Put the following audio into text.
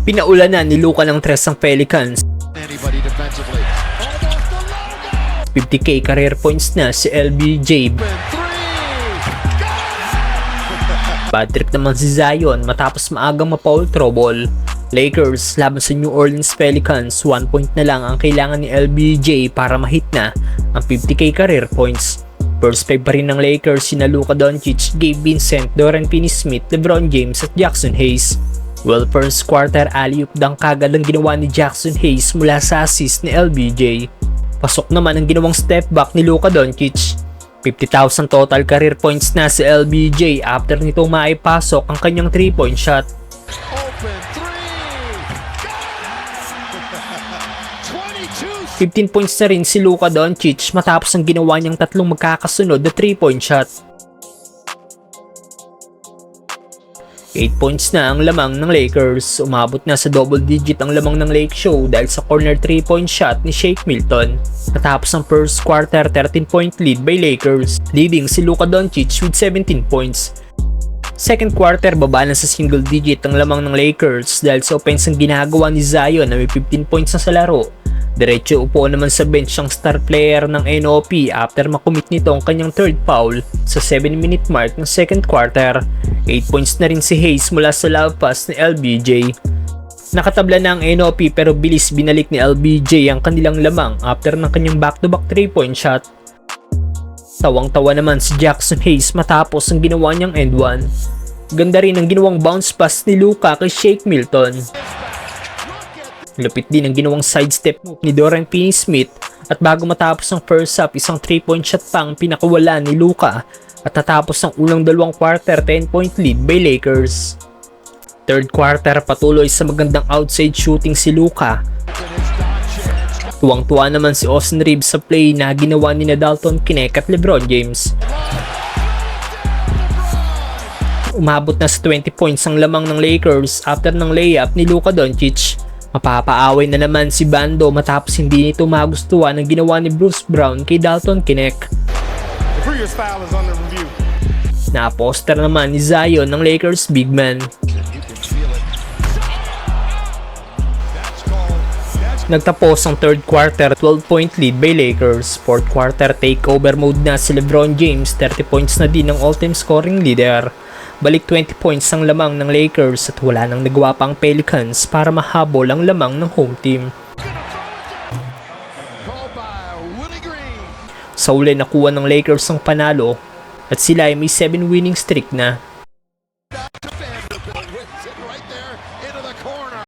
Pinaulanan ni Luka ng tres ang Pelicans. 50k career points na si LBJ. Bad trip naman si Zion matapos maagang ma-foul trouble. Lakers laban sa New Orleans Pelicans, 1 point na lang ang kailangan ni LBJ para ma-hit na ang 50k career points. First 5 pa rin ng Lakers sina Luka Doncic, Gabe Vincent, Dorian Finney-Smith, LeBron James at Jackson Hayes. Well, first quarter alley-oop dunk kagad ang ginawa ni Jackson Hayes mula sa assist ni LBJ. Pasok naman ang ginawang step back ni Luka Doncic. 50,000 total career points na si LBJ after nitong maipasok ang kanyang 3-point shot. 15 points na rin si Luka Doncic matapos ang ginawa niyang tatlong magkakasunod na 3-point shot. 8 points na ang lamang ng Lakers. Umabot na sa double digit ang lamang ng Lake Show dahil sa corner 3-point shot ni Shake Milton. Matapos ang first quarter, 13-point lead by Lakers, leading si Luka Doncic with 17 points. Second quarter, baba na sa single digit ang lamang ng Lakers dahil sa offense ang ginagawa ni Zion na may 15 points na sa laro. Diretso upo naman sa bench ang star player ng NOP after makumit nito ang kanyang third foul sa 7-minute mark ng second quarter. 8 points na rin si Hayes mula sa love pass ni LBJ. Nakatabla na ang NOP pero bilis binalik ni LBJ ang kanilang lamang after ng kanyang back-to-back 3-point shot. Tawang-tawa naman si Jackson Hayes matapos ang ginawa niyang end one. Ganda rin ang ginawang bounce pass ni Luka kay Shake Milton. Lupit din ang ginawang sidestep move ni Dorian Finney-Smith at bago matapos ang first half, isang 3-point shot pa ang pinakawala ni Luka at natapos ang unang dalawang quarter 10-point lead by Lakers. Third quarter, patuloy sa magandang outside shooting si Luka. Tuwang-tuwa naman si Austin Reeves sa play na ginawa ni Dalton Knecht at LeBron James. Umabot na sa 20 points ang lamang ng Lakers after ng layup ni Luka Doncic. Mapapaaway na naman si Bando matapos hindi nito magustuhan ang ginawa ni Bruce Brown kay Dalton Knecht. Na-poster naman ni Zion ng Lakers big man. Nagtapos ang third quarter, 12-point lead by Lakers. Fourth quarter, takeover mode na si LeBron James, 30 points na din ang all-time scoring leader. Balik 20 points ang lamang ng Lakers at wala nang nagawa pang Pelicans para mahabol ang lamang ng home team. Sa uli nakuha ng Lakers ang panalo at sila ay may 7 winning streak na.